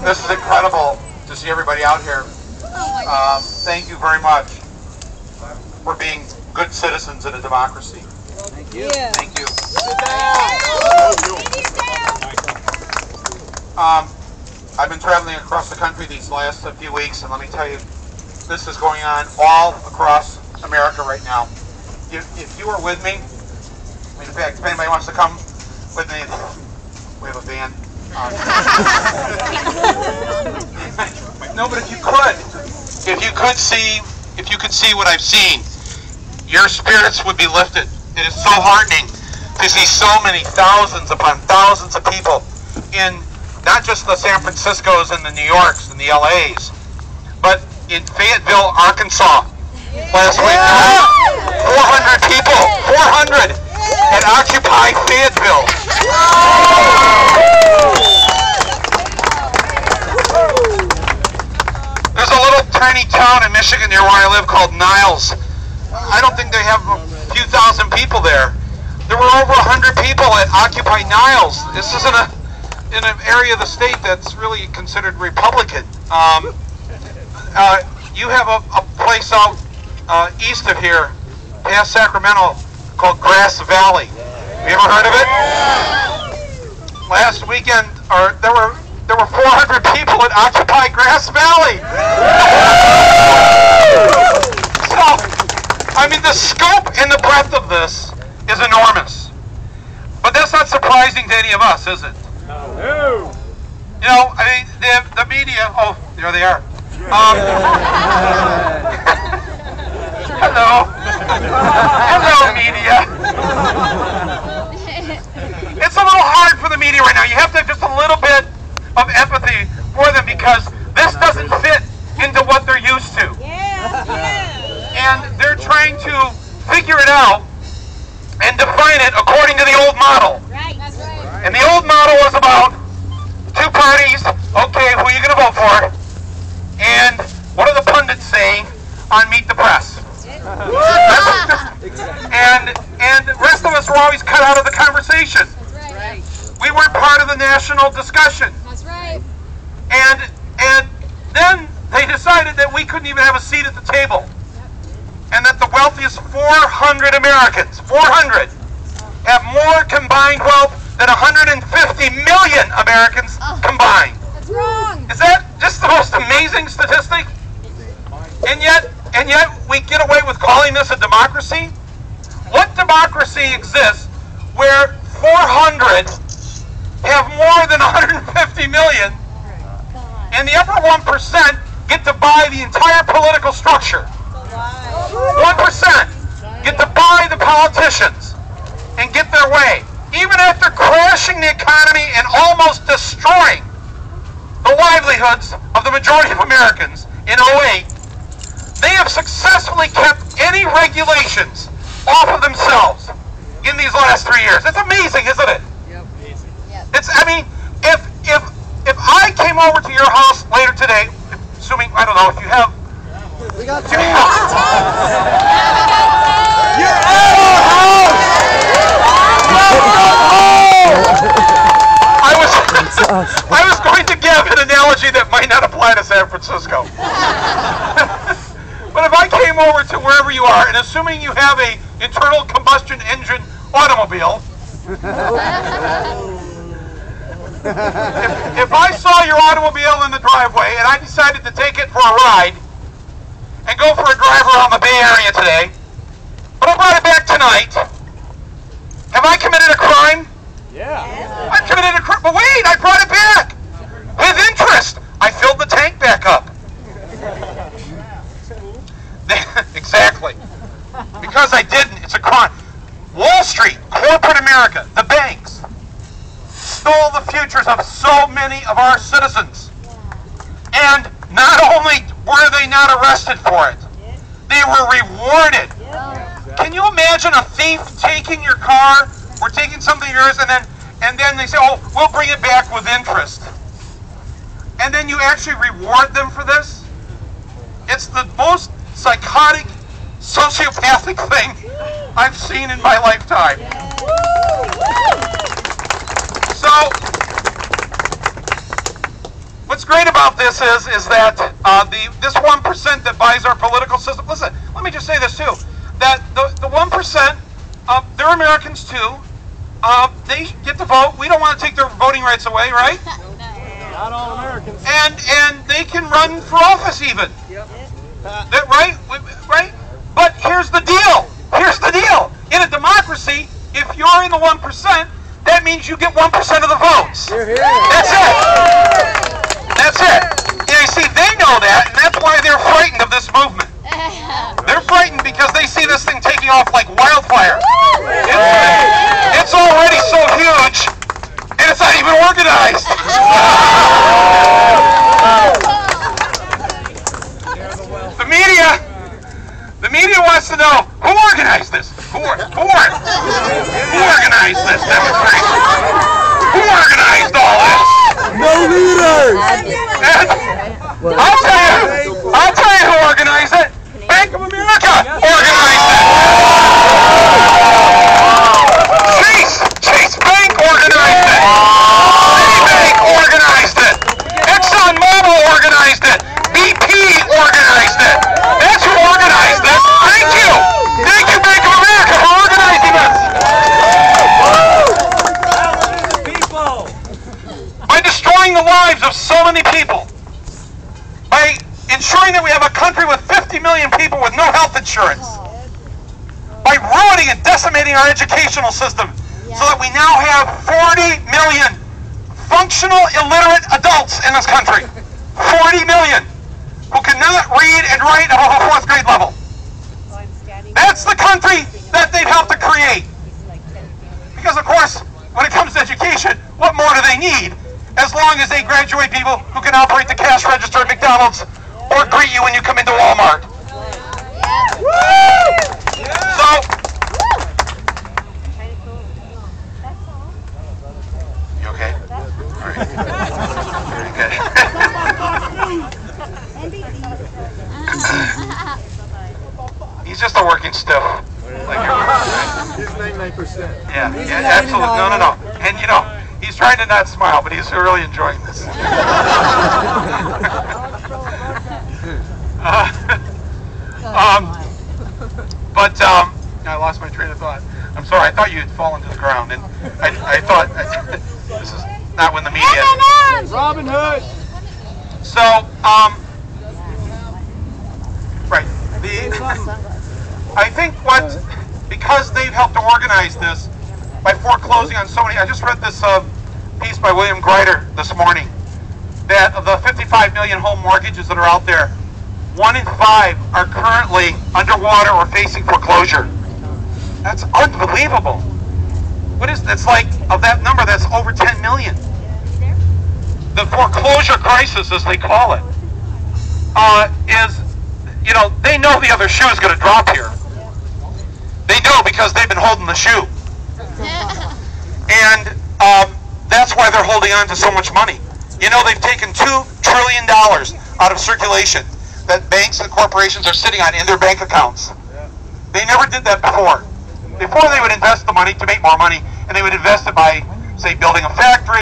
This is incredible to see everybody out here. Thank you very much for being good citizens in a democracy. Thank you. Thank you. I've been traveling across the country these last few weeks, and let me tell you, this is going on all across America right now. If you are with me, in fact, if anybody wants to come with me, we have a van. No, but if you could see what I've seen, your spirits would be lifted. It is so heartening to see so many thousands upon thousands of people in not just the San Franciscos and the New Yorks and the LAs, but in Fayetteville, Arkansas. Last week, 400 people, 400 at Occupy Fayetteville. There's a little tiny town in Michigan near where I live called Niles. I don't think they have a few thousand people there. There were over 100 people at Occupy Niles. This isn't in an area of the state that's really considered Republican. You have a place out east of here, past Sacramento, called Grass Valley. Have you ever heard of it? Last weekend, there were 400 people at Occupy Grass Valley. So, I mean, the scope and the breadth of this is enormous. But that's not surprising to any of us, is it? No. You know, I mean, the media, oh, there they are. Hello. Hello, media. It's a little hard for the media right now. You have to have just a little bit of empathy for them because this doesn't fit into what they're used to. And they're trying to figure it out and define it according to the old model. And the old model was about two parties. Okay, who are you going to vote for? And what are the pundits saying on Meet the Press? And the rest of us were always cut out of the conversation. We weren't part of the national discussion. That's right. And then they decided that we couldn't even have a seat at the table. And that the wealthiest 400 Americans, 400, have more combined wealth than 150 million Americans combined. That's wrong. Is that just the most amazing statistic? And yet we get away with calling this a democracy? What democracy exists where 400 have more than 150 million and the upper 1% get to buy the entire political structure? 1% get to buy the politicians and get their way. Even after crashing the economy and almost destroying the livelihoods of the majority of Americans in 2008, they have successfully kept any regulations off of themselves in these last 3 years. It's amazing, isn't it? Yep. It's, I mean, if I came over to your house later today, assuming, I don't know, if you have... We got You're out of I was going to give an analogy that might not apply to San Francisco. But if I came over to wherever you are, and assuming you have a internal combustion engine automobile, if I saw your automobile in the driveway and I decided to take it for a ride and go for a drive around the Bay Area today, but I brought it back tonight, have I committed a crime? Yeah. I committed a crime, but wait, I brought it back with interest. I filled the tank back up. Exactly. Because I didn't, it's a crime. Wall Street, corporate America, the banks, stole the futures of so many of our citizens. And not only were they not arrested for it, they were rewarded. Can you imagine a thief taking your car or taking something of yours and then they say, oh, we'll bring it back with interest. And then you actually reward them for this? It's the most psychotic, sociopathic thing I've seen in my lifetime. So, what's great about this is that this 1% that buys our political system. Listen, let me just say this too: that the 1%, they're Americans too. They get to vote. We don't want to take their voting rights away, right? Not all Americans. And they can run for office even. Yep. Right? Right? But here's the deal. Here's the deal. In a democracy, if you're in the 1%, that means you get 1% of the votes. That's it. That's it. You see, they know that, and that's why they're frightened of this movement. They're frightened because they see this thing taking off like wildfire. It's already so huge, and it's not even organized. The media wants to know who organized this. Who organized this demonstration? Who organized all this? No leaders. I'll tell you who organized it. Bank of America organized it. Chase Bank organized it. Citibank organized it. ExxonMobil organized it. BP organized it. That's who organized this. Thank you. Thank you, Bank of America, for organizing us. By destroying the lives of so many people. By ensuring that we have a country with 50 million people with no health insurance. By ruining and decimating our educational system so that we now have 40 million functional illiterate adults in this country. 40 million who cannot read and write above a 4th grade level. That's the country that they've helped to create. Because of course, when it comes to education, what more do they need? As long as they graduate people who can operate the cash register at McDonald's or greet you when you come into Walmart. So, you okay? All right. Very good. He's just a working stiff. Like He's 99%. yeah, absolutely. No. And you know, he's trying to not smile, but he's really enjoying this. I lost my train of thought. I'm sorry. I thought you had fallen to the ground, and I thought this is not when the media. Robin Hood. So, right. I think because they've helped to organize this by foreclosing on so many. I just read this piece by William Greider this morning that of the 55 million home mortgages that are out there, 1 in 5 are currently underwater or facing foreclosure. That's unbelievable. What is that's like of that number? That's over 10 million. The foreclosure crisis, as they call it, is, you know, they know the other shoe is going to drop here. They know because they've been holding the shoe. And that's why they're holding on to so much money. You know, they've taken $2 trillion out of circulation that banks and corporations are sitting on in their bank accounts. They never did that before. Before, they would invest the money to make more money, and they would invest it by, say, building a factory.